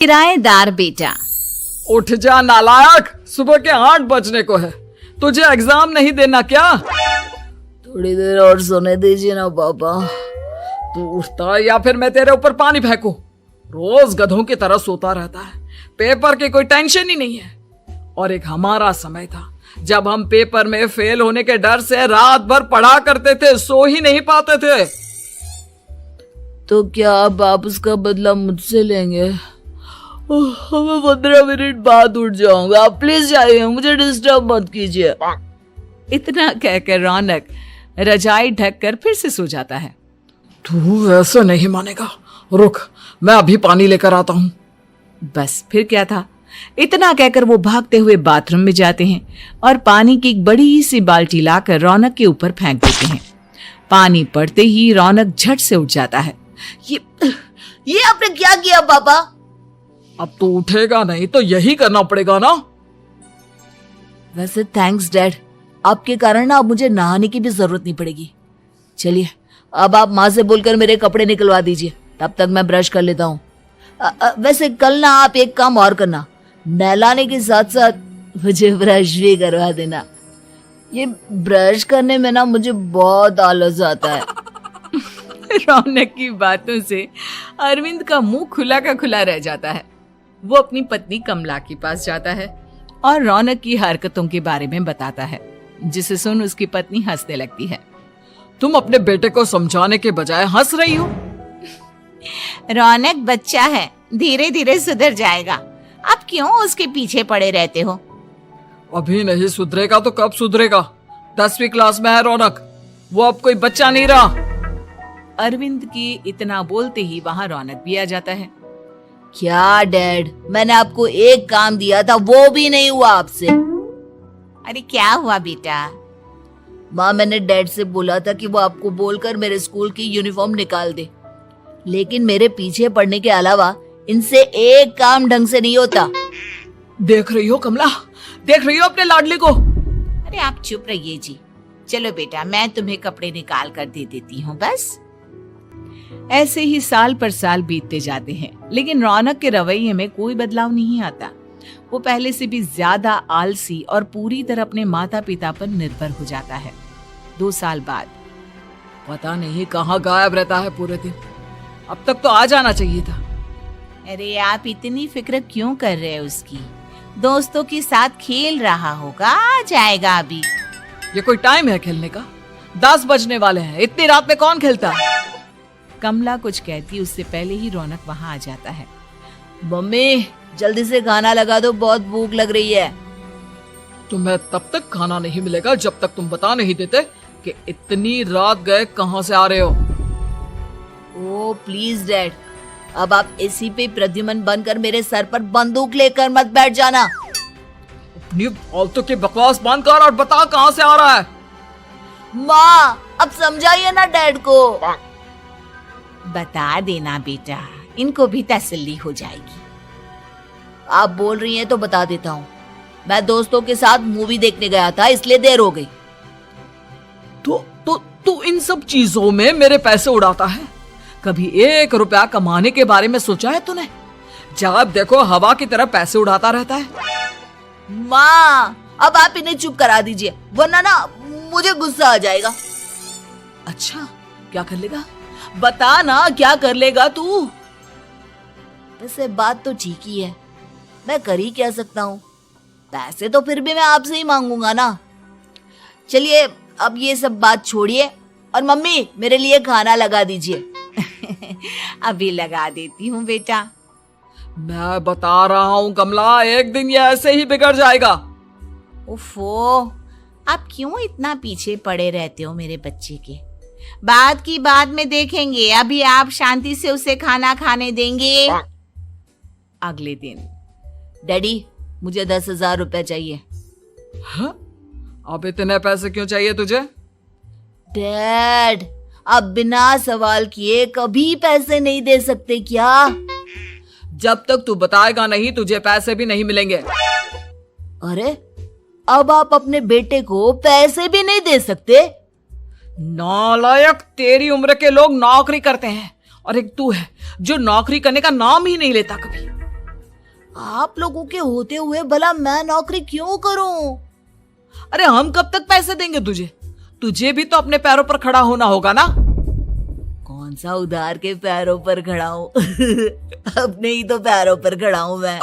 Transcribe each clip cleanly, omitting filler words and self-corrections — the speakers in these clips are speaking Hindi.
किराएदार बेटा। उठ जा नालायक, सुबह के 8 बजने को है। तुझे एग्जाम नहीं देना क्या? थोड़ी देर और सोने दीजिए ना पापा। तू उठता है या फिर मैं तेरे ऊपर पानी फेंकूं? रोज गधों की तरह सोता रहता है, पेपर की कोई टेंशन ही नहीं है। और एक हमारा समय था जब हम पेपर में फेल होने के डर से रात भर पढ़ा करते थे, सो ही नहीं पाते थे। तो क्या अब आप उसका बदला मुझसे लेंगे? मैं 15 मिनट बाद उठ जाऊंगा, आप प्लीज जाइए, मुझे डिस्टर्ब मत कीजिए। इतना कहकर रौनक रजाई ढककर फिर से सो जाता है। तू ऐसे नहीं मानेगा, रुक मैं अभी पानी लेकर आता हूँ। बस फिर क्या था, इतना कहकर वो भागते हुए बाथरूम में जाते हैं और पानी की एक बड़ी सी बाल्टी लाकर रौनक के ऊपर फेंक देते हैं। पानी पड़ते ही रौनक झट से उठ जाता है। ये आपने क्या किया पापा? अब तो उठेगा नहीं तो यही करना पड़ेगा ना। वैसे थैंक्स डैड, आपके कारण ना अब मुझे नहाने की भी जरूरत नहीं पड़ेगी। चलिए अब आप माँ से बोलकर मेरे कपड़े निकलवा दीजिए, तब तक मैं ब्रश कर लेता हूँ। वैसे कल ना आप एक काम और करना, नहलाने के साथ साथ मुझे ब्रश भी करवा देना। ये ब्रश करने में ना मुझे बहुत आलस आता है। रौनक की बातों से अरविंद का मुंह खुला का खुला रह जाता है। वो अपनी पत्नी कमला के पास जाता है और रौनक की हरकतों के बारे में बताता है, जिसे सुन उसकी पत्नी हंसने लगती है। तुम अपने बेटे को समझाने के बजाय हंस रही हो। रौनक बच्चा है, धीरे धीरे सुधर जाएगा, आप क्यों उसके पीछे पड़े रहते हो? अभी नहीं सुधरेगा तो कब सुधरेगा? 10वीं क्लास में है रौनक, वो अब कोई बच्चा नहीं रहा। अरविंद की इतना बोलते ही वहां रौनक भी आ जाता है। क्या डैड, मैंने आपको एक काम दिया था, वो भी नहीं हुआ आपसे। अरे क्या हुआ बेटा? माँ, मैंने डैड से बोला था कि वो आपको बोलकर मेरे स्कूल की यूनिफॉर्म निकाल दे, लेकिन मेरे पीछे पड़ने के अलावा इनसे एक काम ढंग से नहीं होता। देख रही हो कमला, देख रही हो अपने लाडले को? अरे आप चुप रहिए जी। चलो बेटा, मैं तुम्हें कपड़े निकाल कर दे देती हूँ। बस ऐसे ही साल पर साल बीतते जाते हैं, लेकिन रौनक के रवैये में कोई बदलाव नहीं आता। वो पहले से भी ज्यादा आलसी और पूरी तरह अपने माता पिता पर निर्भर हो जाता है। 2 साल बाद पता नहीं कहाँ गायब रहता है पूरे दिन, अब तक तो आ जाना चाहिए था। अरे आप इतनी फिक्र क्यों कर रहे हैं उसकी? दोस्तों के साथ खेल रहा होगा, आ जाएगा अभी। ये कोई टाइम है खेलने का? 10 बजने वाले हैं, इतनी रात में कौन खेलता है? कमला कुछ कहती उससे पहले ही रौनक वहां आ जाता है। मम्मी जल्दी से खाना लगा दो, बहुत भूख लग रही है। तुम्हें तब तक खाना नहीं मिलेगा जब तक तुम बता नहीं देते कि इतनी रात गए कहाँ से आ रहे हो। ओ प्लीज डैड, अब आप इसी पे प्रद्युमन बनकर मेरे सर पर बंदूक लेकर मत बैठ जाना। अपनी फालतू की बकवास बंद कर और बता कहाँ से आ रहा है। माँ अब समझाइए ना डैड को। बता देना बेटा, इनको भी तसल्ली हो जाएगी। आप बोल रही हैं तो बता देता हूँ, मैं दोस्तों के साथ मूवी देखने गया था, इसलिए देर हो गई। तो इन सब चीजों में मेरे पैसे उड़ाता है? कभी 1 रुपया कमाने के बारे में सोचा है तूने? जब देखो हवा की तरह पैसे उड़ाता रहता है। माँ अब आप इन्हें चुप करा दीजिए, वरना ना मुझे गुस्सा आ जाएगा। अच्छा क्या कर लेगा? बता ना क्या कर लेगा तू? वैसे बात तो ठीक ही है, मैं कर ही क्या सकता हूँ, पैसे तो फिर भी मैं आपसे ही मांगूंगा ना। चलिए अब ये सब बात छोड़िए और मम्मी मेरे लिए खाना लगा दीजिए। अभी लगा देती हूँ बेटा। मैं बता रहा हूँ कमला, एक दिन ये ऐसे ही बिगड़ जाएगा। उफ़ो, आप क्यों इतना पीछे पड़े रहते हो मेरे बच्चे के? बात की बाद में देखेंगे, अभी आप शांति से उसे खाना खाने देंगे। अगले दिन, डैडी मुझे 10,000 रुपए चाहिए। हाँ? अब इतने पैसे क्यों चाहिए तुझे? डैड आप बिना सवाल किए कभी पैसे नहीं दे सकते क्या? जब तक तू बताएगा नहीं तुझे पैसे भी नहीं मिलेंगे। अरे अब आप अपने बेटे को पैसे भी नहीं दे सकते? नालायक, तेरी उम्र के लोग नौकरी करते हैं और एक तू है जो नौकरी करने का नाम ही नहीं लेता कभी। आप लोगों के होते हुए भला मैं नौकरी क्यों करूं? अरे हम कब तक पैसे देंगे तुझे? तुझे भी तो अपने पैरों पर खड़ा होना होगा ना। कौन सा उधार के पैरों पर खड़ा हूं? अपने ही तो पैरों पर खड़ा हूं मैं।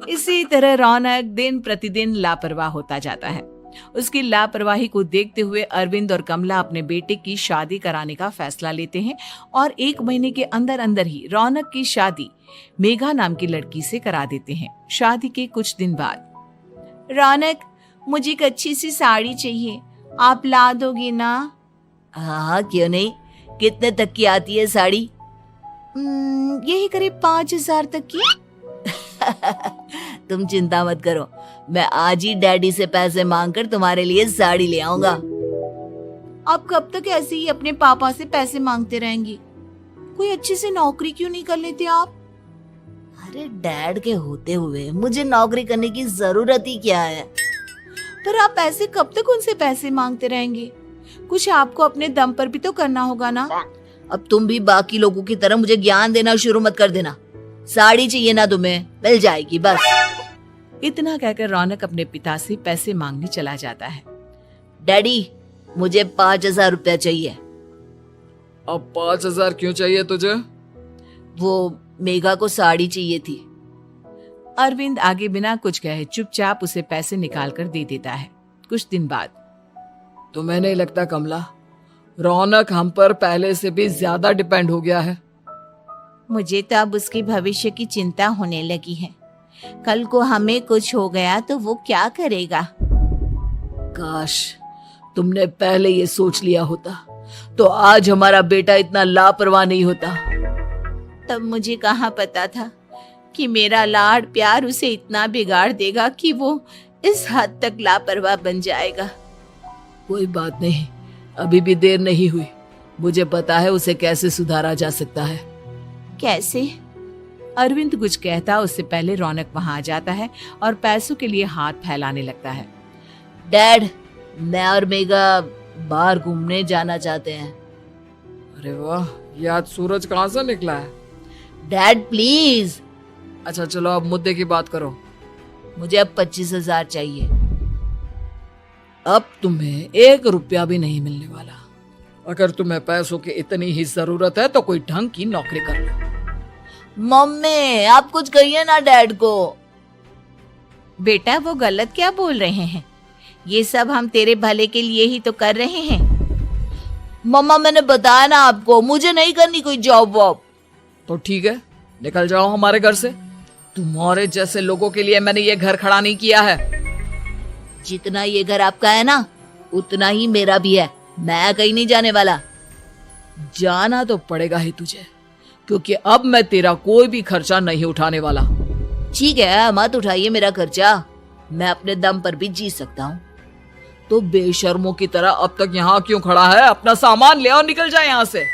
इसी तरह रौनक दिन प्रतिदिन लापरवाह होता जाता है। उसकी लापरवाही को देखते हुए अरविंद और कमला अपने बेटे की शादी कराने का फैसला लेते हैं और 1 महीने के अंदर अंदर ही रौनक की शादी मेघा नाम की लड़की से करा देते हैं। शादी के कुछ दिन बाद, रौनक, मुझे एक अच्छी सी साड़ी चाहिए, आप ला दोगे ना? हाँ, क्यों नहीं। कितने तक की आती है साड़ी? यही करीब 5,000 तक की। तुम चिंता मत करो, मैं आज ही डैडी से पैसे मांगकर तुम्हारे लिए साड़ी ले आऊंगा। आप कब तक ऐसे ही अपने पापा से पैसे मांगते रहेंगी? कोई अच्छी सी नौकरी क्यों नहीं कर लेते आप? अरे डैड के होते हुए मुझे नौकरी करने की जरूरत ही क्या है? पर आप ऐसे कब तक उनसे पैसे मांगते रहेंगे? कुछ आपको अपने दम पर भी तो करना होगा ना। अब तुम भी बाकी लोगों की तरह मुझे ज्ञान देना शुरू मत कर देना। साड़ी चाहिए ना तुम्हें, मिल जाएगी बस। इतना कहकर रौनक अपने पिता से पैसे मांगने चला जाता है। डैडी, मुझे 5,000 रुपया चाहिए। अब 5,000 क्यों चाहिए तुझे? वो मेघा को साड़ी चाहिए थी। अरविंद आगे बिना कुछ कहे चुपचाप उसे पैसे निकाल कर दे देता है। कुछ दिन बाद, तुम्हें नहीं लगता कमला, रौनक हम पर पहले से भी ज्यादा डिपेंड हो गया है? मुझे तो अब उसके भविष्य की चिंता होने लगी है। कल को हमें कुछ हो गया तो वो क्या करेगा? काश तुमने पहले ये सोच लिया होता तो आज हमारा बेटा इतना लापरवाह नहीं होता। तब मुझे कहाँ पता था कि मेरा लाड प्यार उसे इतना बिगाड़ देगा कि वो इस हद तक लापरवाह बन जाएगा। कोई बात नहीं, अभी भी देर नहीं हुई। मुझे पता है उसे कैसे सुधारा जा सकता है। कैसे? अरविंद कुछ कहता उससे पहले रौनक वहां आ जाता है और पैसों के लिए हाथ फैलाने लगता है। डैड, मैं और मेघा बाहर घूमने जाना चाहते हैं। अरे वाह, ये आज सूरज कहाँ से निकला है? Dad please. अच्छा चलो अब मुद्दे की बात करो। मुझे अब 25,000 चाहिए। अब तुम्हें 1 रुपया भी नहीं मिलने वाला। अगर तुम्हें पैसों की इतनी ही जरूरत है तो कोई ढंग की नौकरी कर लो। मम्मी, आप कुछ कहिए ना डैड को। बेटा, वो गलत क्या बोल रहे हैं? ये सब हम तेरे भले के लिए ही तो कर रहे हैं। मम्मा, मैंने बताया ना आपको, मुझे नहीं करनी कोई जॉब वॉब। तो ठीक है, निकल जाओ हमारे घर से। तुम्हारे जैसे लोगों के लिए मैंने ये घर खड़ा नहीं किया है। जितना ये घर आपका है ना, उतना ही मेरा भी है। मैं कहीं नहीं जाने वाला। जाना तो पड़ेगा ही तुझे, क्योंकि अब मैं तेरा कोई भी खर्चा नहीं उठाने वाला। ठीक है, मत उठाइए मेरा खर्चा, मैं अपने दम पर भी जी सकता हूँ। तो बेशर्मों की तरह अब तक यहाँ क्यों खड़ा है? अपना सामान ले और निकल जाए यहाँ से।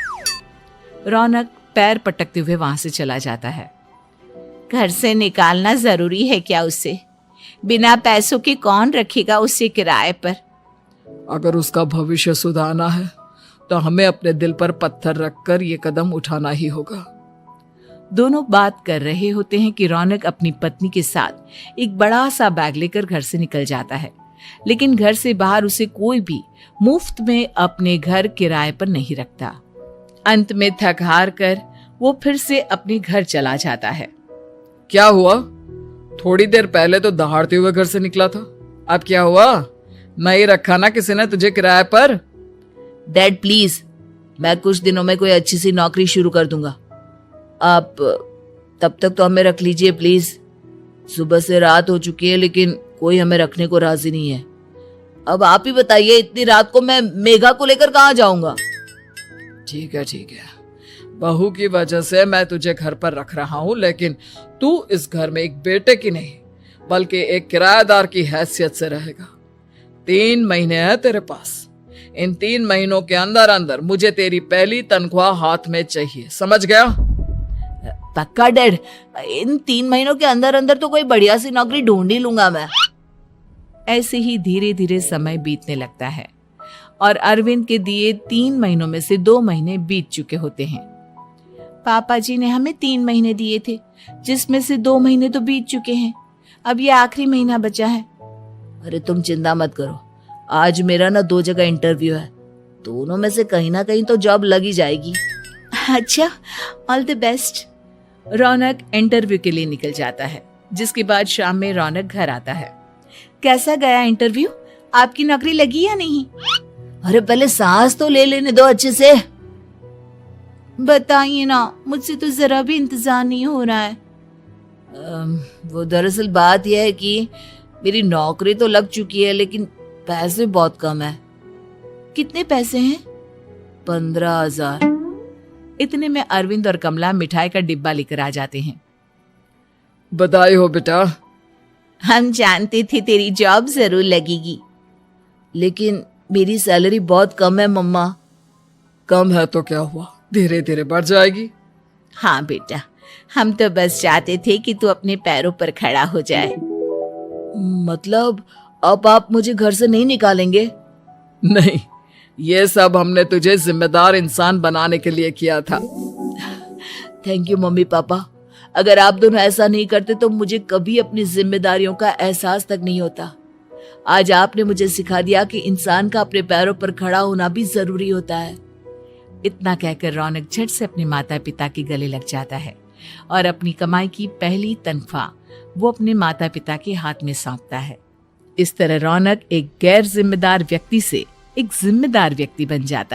रौनक पैर पटकते हुए वहां से चला जाता है। घर से निकालना जरूरी है क्या उसे? बिना पैसों के कौन रखेगा उसे किराए पर? अगर उसका भविष्य सुधारना है तो हमें अपने दिल पर पत्थर रखकर ये कदम उठाना ही होगा। दोनों बात कर रहे होते हैं कि रौनक अपनी पत्नी के साथ एक बड़ा सा बैग लेकर घर से निकल जाता है, लेकिन घर से बाहर उसे कोई भी मुफ्त में अपने घर किराए पर नहीं रखता। अंत में थक हार कर वो फिर से अपने घर चला जाता है। क्या हुआ? थोड़ी देर पहले तो दहाड़ते हुए घर से निकला था, अब क्या हुआ? नहीं रखा ना किसी ने तुझे किराए पर? डैड प्लीज, मैं कुछ दिनों में कोई अच्छी सी नौकरी शुरू कर दूंगा। आप तब तक तो हमें रख लीजिए प्लीज। सुबह से रात हो चुकी है लेकिन कोई हमें रखने को राजी नहीं है। अब आप ही बताइए, इतनी रात को मैं मेघा को लेकर कहाँ जाऊंगा? ठीक है, बहू की वजह से मैं तुझे घर पर रख रहा हूँ, लेकिन तू इस घर में एक बेटे की नहीं बल्कि एक किराएदार की हैसियत से रहेगा। 3 महीने है तेरे पास। इन 3 महीनों के अंदर अंदर मुझे तेरी पहली तनख्वाह हाथ में चाहिए, समझ गया? पक्का डैड, इन 3 महीनों के अंदर अंदर तो कोई बढ़िया सी नौकरी ढूंढ ही लूंगा मैं। ऐसे ही धीरे धीरे समय बीतने लगता है और अरविंद के दिए 3 महीनों में से 2 महीने बीत चुके होते हैं। पापा जी ने हमें 3 महीने दिए थे, जिसमें से 2 महीने तो बीत चुके हैं। अब ये आखिरी महीना बचा है। अरे तुम चिंता मत करो, आज मेरा ना 2 जगह इंटरव्यू है, दोनों में से कहीं ना कहीं तो जॉब लगी जाएगी। अच्छा, all the best. Raunak interview के लिए निकल जाता है, जिसके बाद शाम में रौनक घर आता है। कैसा गया इंटरव्यू? आपकी नौकरी लगी या नहीं? अरे पहले सांस तो ले लेने दो अच्छे से। बताइए ना, मुझसे तो जरा भी इंतजार नहीं हो रहा है। वो दरअसल बात यह है कि मेरी नौकरी तो लग चुकी है, लेकिन पैसे बहुत कम है। कितने पैसे हैं? 15,000। इतने में अरविंद और कमला मिठाई का डिब्बा लेकर आ जाते हैं। बधाई हो बेटा। हम जानते थे तेरी जॉब जरूर लगेगी। लेकिन मेरी सैलरी बहुत कम है मम्मा। कम है तो क्या हुआ, धीरे धीरे बढ़ जाएगी। हाँ बेटा, हम तो बस चाहते थे कि तू अपने पैरों पर खड़ा हो जाए। मतलब अब आप मुझे घर से नहीं निकालेंगे? नहीं, ये सब हमने तुझे जिम्मेदार इंसान बनाने के लिए किया था। Thank you mummy papa. अगर आप दोनों ऐसा नहीं करते तो मुझे कभी अपनी जिम्मेदारियों का एहसास तक नहीं होता। आज आपने मुझे सिखा दिया कि इंसान का अपने पैरों पर खड़ा होना भी जरूरी होता है। इतना कहकर रौनक झट से अपने माता पिता के गले लग जाता है और अपनी कमाई की पहली तनख्वाह वो अपने माता पिता के हाथ में सौंपता है। इस तरह रौनक एक गैर जिम्मेदार व्यक्ति से एक जिम्मेदार व्यक्ति बन जाता है।